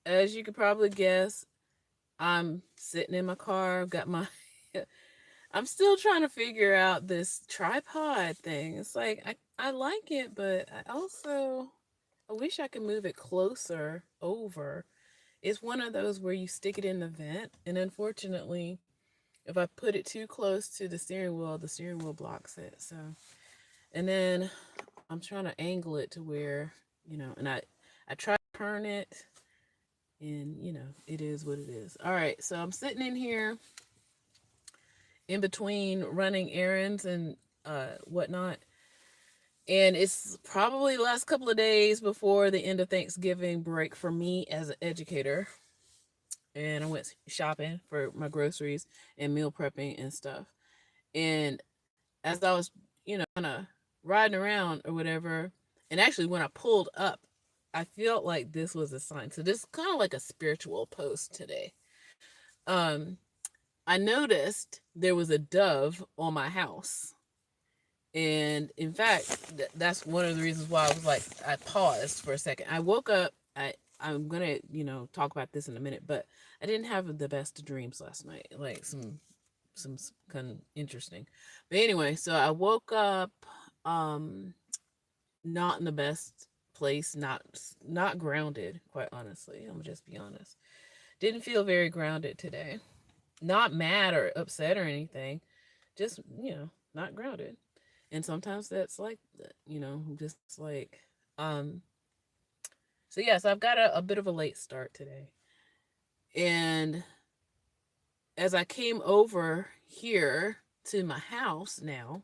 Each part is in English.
as you could probably guess, I'm sitting in my car, got my I'm still trying to figure out this tripod thing. It's like I like it, but I wish I could move it closer over. It's one of those where you stick it in the vent, and unfortunately, if I put it too close to the steering wheel blocks it. So, and then I'm trying to angle it to where, and I try to turn it, and it is what it is. All right, so I'm sitting in here in between running errands and whatnot. And it's probably the last couple of days before the end of Thanksgiving break for me as an educator. And I went shopping for my groceries and meal prepping and stuff. And as I was, kind of riding around or whatever, and actually when I pulled up, I felt like this was a sign. So this is kind of like a spiritual post today. Um, I noticed there was a dove on my house. And in fact, that's one of the reasons why I was like, I paused for a second. I woke up. I'm gonna, talk about this in a minute, but I didn't have the best dreams last night. Like some kind of interesting. But anyway, so I woke up, um, not in the best place, not grounded. Quite honestly, I'm gonna just be honest. Didn't feel very grounded today. Not mad or upset or anything. Just not grounded. And sometimes that's like, just like, um so yes, I've got a bit of a late start today. And as I came over here to my house now,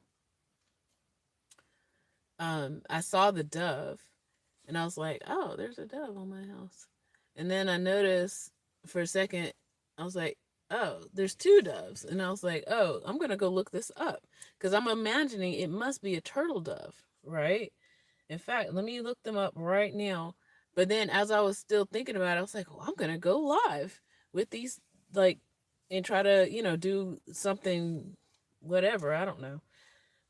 I saw the dove, and I was like, oh, there's a dove on my house. And then I noticed for a second, I was like, oh, there's two doves. And I was like, oh, I'm gonna go look this up, because I'm imagining it must be a turtle dove, right? In fact, let me look them up right now. But then as I was still thinking about it, I was like, well, I'm going to go live with these, like, and try to, do something, whatever. I don't know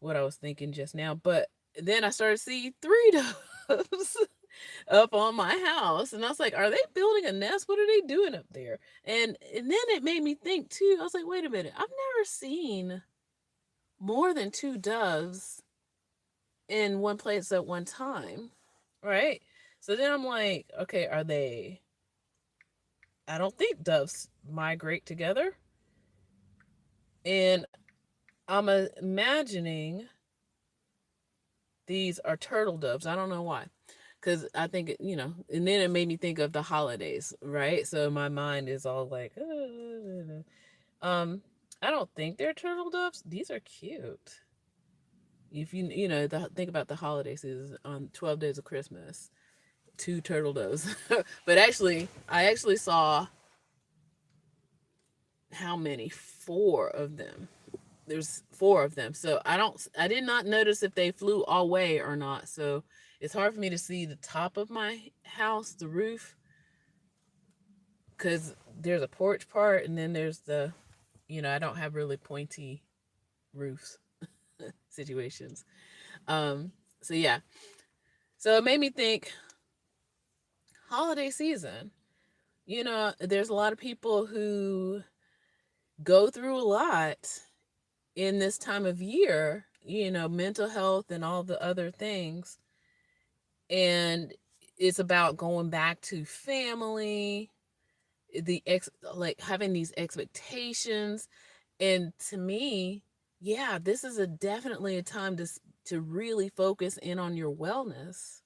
what I was thinking just now. But then I started seeing three doves up on my house. And I was like, are they building a nest? What are they doing up there? And then it made me think, too. I was like, wait a minute. I've never seen more than two doves in one place at one time, right? So then I'm like, okay, are they? I don't think doves migrate together, and I'm imagining these are turtle doves. I don't know why, because I think and then it made me think of the holidays, right? So my mind is all like, um, I don't think they're turtle doves. These are cute. If think about the holiday season on 12 Days of Christmas, two turtle doves. But actually, I actually saw how many? Four of them. There's four of them. So I did not notice if they flew all way or not. So it's hard for me to see the top of my house, the roof, because there's a porch part, and then there's I don't have really pointy roofs situations. Um, so yeah. So it made me think holiday season. There's a lot of people who go through a lot in this time of year, mental health and all the other things. And it's about going back to family, like having these expectations. And to me, yeah, this is a definitely a time to really focus in on your wellness.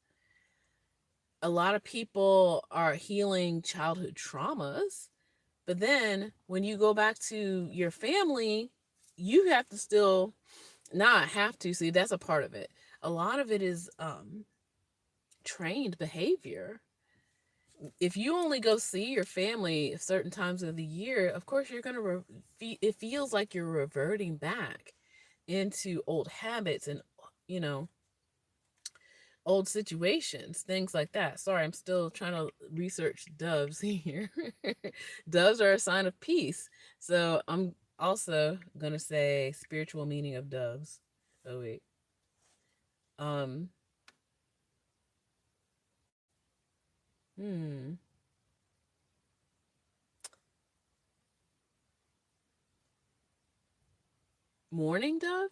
A lot of people are healing childhood traumas. But then when you go back to your family, you have to still not have to see, that's a part of it. A lot of it is trained behavior. If you only go see your family certain times of the year, of course you're going to it feels like you're reverting back into old habits and you know old situations, things like that. Sorry, I'm still trying to research doves here. Doves are a sign of peace. So I'm also going to say spiritual meaning of doves. Oh wait. Um hmm Mourning dove?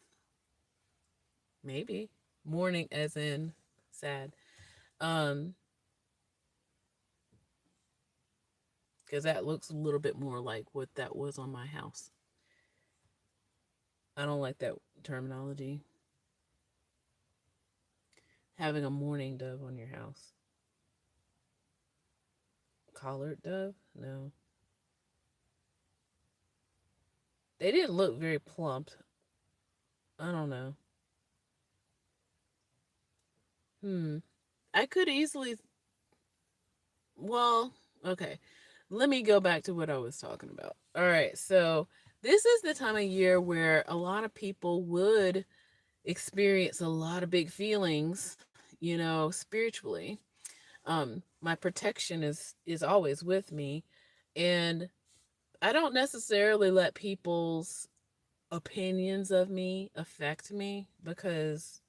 Maybe. Mourning as in sad. Um, because that looks a little bit more like what that was on my house. I don't like that terminology. Having a mourning dove on your house. Collared dove? No. They didn't look very plump. I don't know. Hmm. I could easily. Well, okay. Let me go back to what I was talking about. All right. So, this is the time of year where a lot of people would experience a lot of big feelings, spiritually. My protection is always with me, and I don't necessarily let people's opinions of me affect me because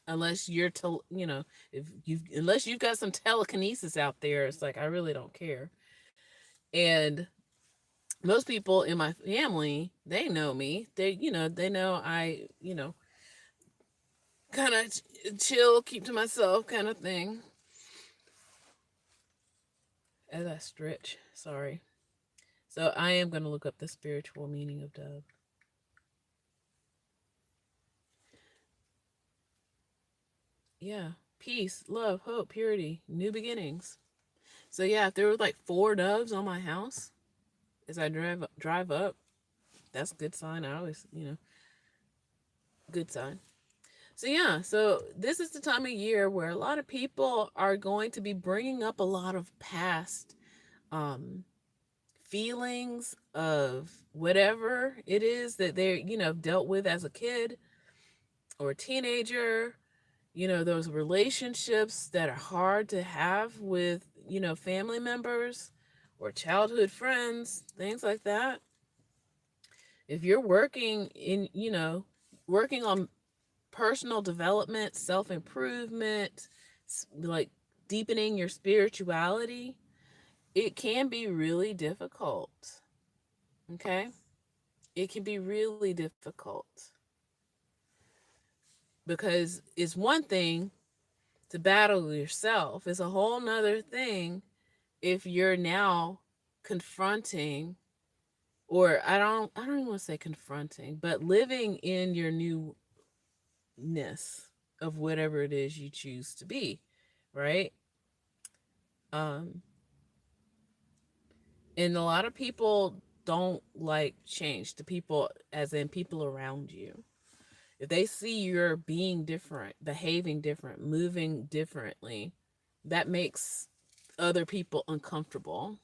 unless if you unless you've got some telekinesis out there, it's like I really don't care. And most people in my family, they know me. They know I, kind of chill, keep to myself kind of thing. As I stretch, sorry. So I am going to look up the spiritual meaning of dove. Yeah, peace, love, hope, purity, new beginnings. So yeah, if there were like four doves on my house as I drive up, that's a good sign. I always, good sign. So yeah, so this is the time of year where a lot of people are going to be bringing up a lot of past um feelings of whatever it is that they, dealt with as a kid or a teenager, those relationships that are hard to have with, family members or childhood friends, things like that. If you're working on personal development, self improvement, like deepening your spirituality, it can be really difficult. Okay? It can be really difficult because it's one thing to battle yourself, it's a whole nother thing if you're now confronting, or I don't even want to say confronting, but living in your newness of whatever it is you choose to be, right? um and a lot of people don't like change, to people as in people around you. If they see you're being different, behaving different, moving differently, that makes other people uncomfortable.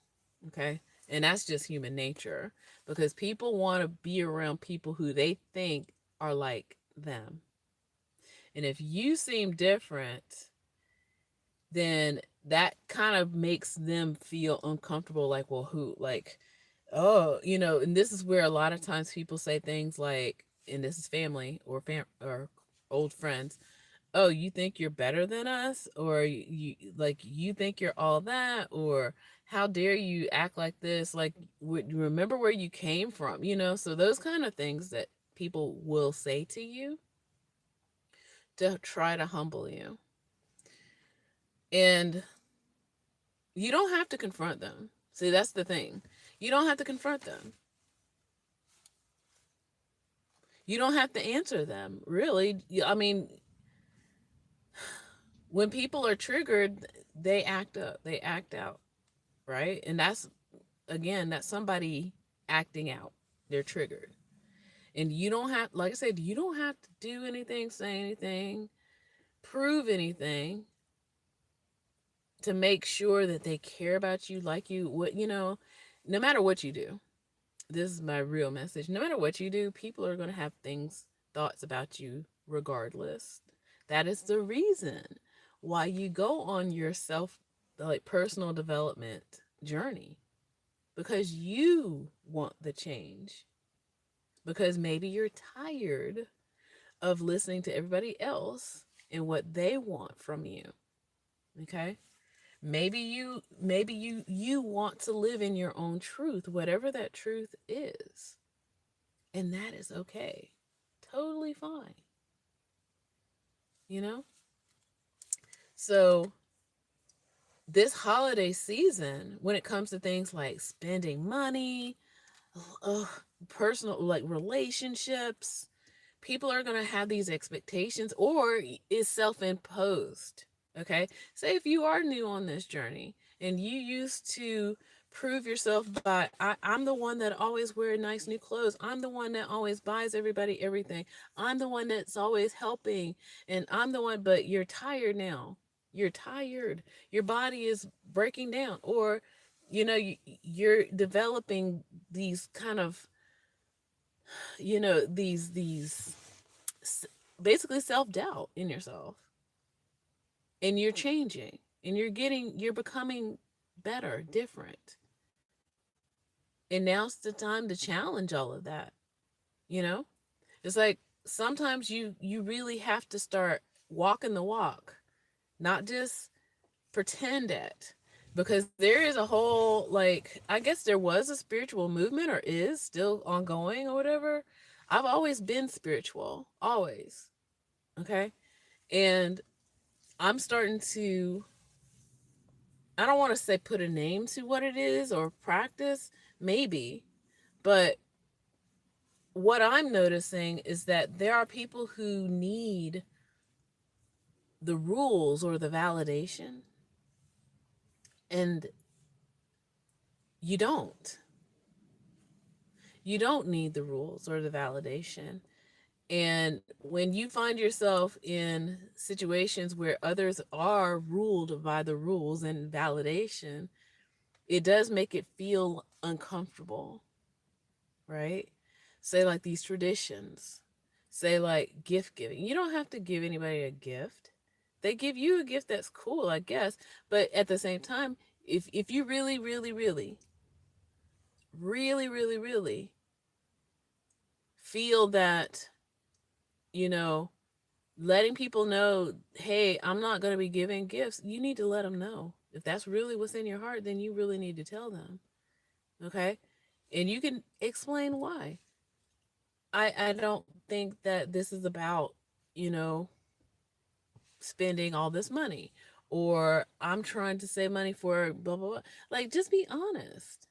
Okay. And that's just human nature because people want to be around people who they think are like them. And if you seem different, then that kind of makes them feel uncomfortable. Like, well, who, like, oh, and this is where a lot of times people say things like, and this is family or or old friends, oh, you think you're better than us, or like you think you're all that, or how dare you act like this, like remember where you came from, so those kind of things that people will say to you to try to humble you. And you don't have to confront them. See, that's the thing. You don't have to confront them. You don't have to answer them, really. I mean, when people are triggered, they act up, they act out, right? And that's, again, that's somebody acting out. They're triggered. And you don't have, like I said, you don't have to do anything, say anything, prove anything to make sure that they care about you, like you. No matter what you do, this is my real message. No matter what you do, people are going to have thoughts about you regardless. That is the reason why you go on your like personal development journey, because you want the change. Because maybe you're tired of listening to everybody else and what they want from you. Okay? Maybe you want to live in your own truth, whatever that truth is. And that is okay. Totally fine, you know? So, this holiday season, when it comes to things like spending money, ugh, personal, like relationships, people are going to have these expectations, or is self-imposed. Okay, say if you are new on this journey and you used to prove yourself by I'm the one that always wear nice new clothes, I'm the one that always buys everybody everything, I'm the one that's always helping, and I'm the one, but you're tired now, you're tired, your body is breaking down, or you're developing these kind of, these basically self-doubt in yourself, and you're changing, and you're becoming better, different, and now's the time to challenge all of that. you know it's like sometimes you really have to start walking the walk, not just pretend it, because there is a whole, like, I guess there was a spiritual movement, or is still ongoing or whatever. I've always been spiritual, always. Okay. And I'm starting to, I don't want to say put a name to what it is or practice, maybe, but what I'm noticing is that there are people who need the rules or the validation, and you don't. You don't need the rules or the validation. And when you find yourself in situations where others are ruled by the rules and validation, it does make it feel uncomfortable, right? Say, like these traditions, say, like gift giving. You don't have to give anybody a gift. They give you a gift, that's cool, I guess. But at the same time, if you really, really, really, really, really, really feel that, you know, letting people know, hey, I'm not going to be giving gifts, you need to let them know. If that's really what's in your heart, then you really need to tell them. Okay. And you can explain why. I don't think that this is about, you know, spending all this money, or I'm trying to save money for blah, blah, blah. Like, just be honest.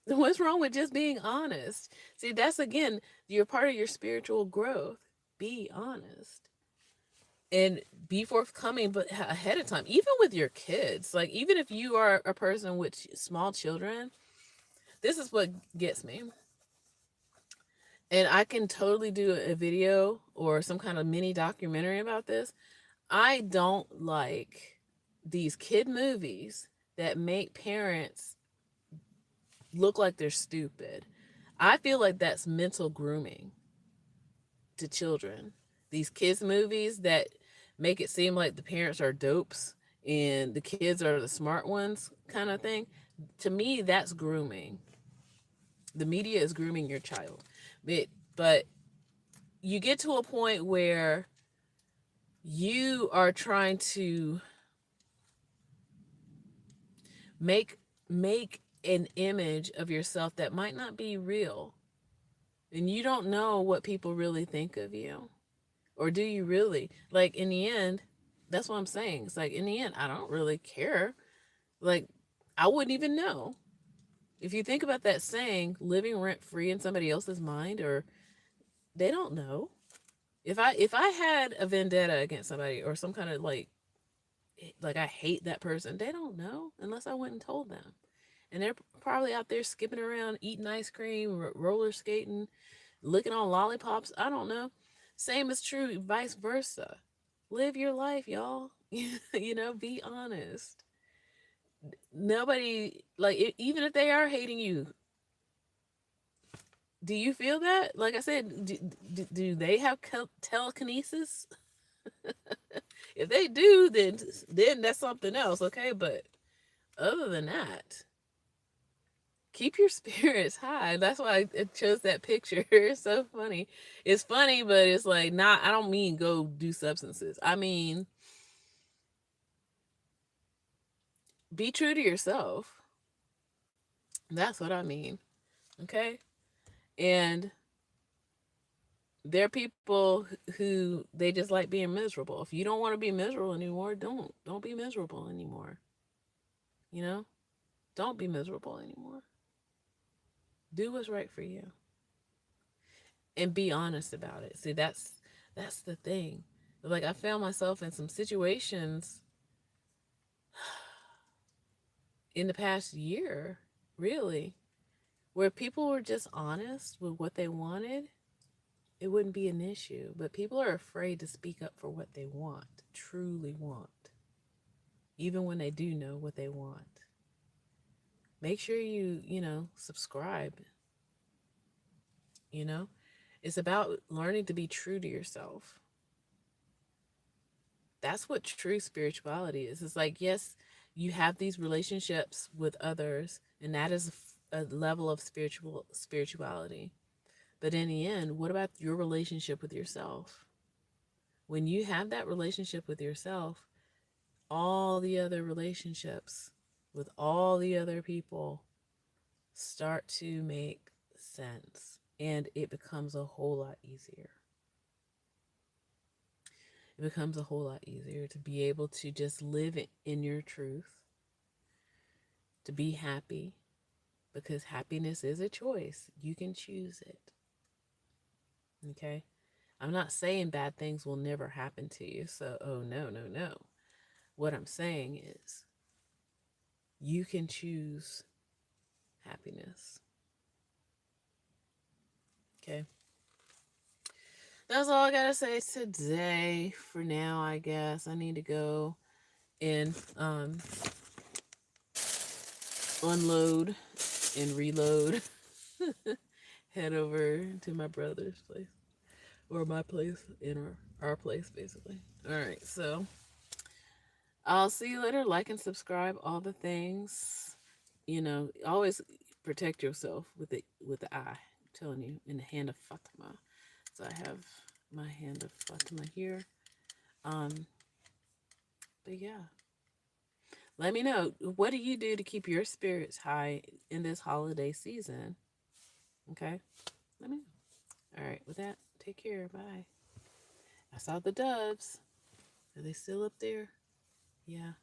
What's wrong with just being honest? See, that's again, you're part of your spiritual growth. Be honest and be forthcoming, but ahead of time, even with your kids. Like, even if you are a person with small children, this is what gets me. And I can totally do a video or some kind of mini documentary about this. I don't like these kid movies that make parents look like they're stupid. I feel like that's mental grooming to children. These kids movies that make it seem like the parents are dopes and the kids are the smart ones, kind of thing. To me, that's grooming. The media is grooming your child. But you get to a point where you are trying to make an image of yourself that might not be real, and you don't know what people really think of you. Or do you really? Like, in the end, that's what I'm saying. It's like, in the end, I don't really care. Like, I wouldn't even know. If you think about that saying, living rent free in somebody else's mind, or they don't know. If I had a vendetta against somebody, or some kind of like I hate that person, they don't know unless I went and told them. And they're probably out there skipping around, eating ice cream, roller skating, licking on lollipops. I don't know. Same is true, vice versa. Live your life, y'all. Be honest. Nobody, like, even if they are hating you, do you feel that? Like I said, do they have telekinesis? If they do, then that's something else, okay? But other than that, keep your spirits high. That's why I chose that picture. It's so funny. It's funny, but it's like, not, I don't mean go do substances. I mean, be true to yourself. That's what I mean. Okay? And There are people who they just like being miserable. If you don't want to be miserable anymore, don't be miserable anymore. You know? Don't be miserable anymore. Do what's right for you and be honest about it. See, that's the thing. Like I found myself in some situations in the past year, really, where people were just honest with what they wanted, it wouldn't be an issue. But people are afraid to speak up for what they want, truly want, even when they do know what they want. Make sure you subscribe, you know? It's about learning to be true to yourself. That's what true spirituality is. It's like, yes, you have these relationships with others, and that is a level of spirituality. But in the end, what about your relationship with yourself? When you have that relationship with yourself, all the other relationships with all the other people start to make sense, and it becomes a whole lot easier. It becomes a whole lot easier to be able to just live in your truth, to be happy, because happiness is a choice. You can choose it. Okay? I'm not saying bad things will never happen to you. So, oh, no, no, no. What I'm saying is you can choose happiness. Okay? That's all I got to say today. For now, I guess I need to go and unload and reload. Head over to my brother's place, or my place, in our place, basically. All right, so I'll see you later. Like and subscribe, all the things. Always protect yourself with the eye. I'm telling you, in the hand of Fatima. So I have my hand of Fatima here. Um, but yeah, let me know, what do you do to keep your spirits high in this holiday season? Okay, let me know. All right, with that, take care. Bye. I saw the doves. Are they still up there? Yeah.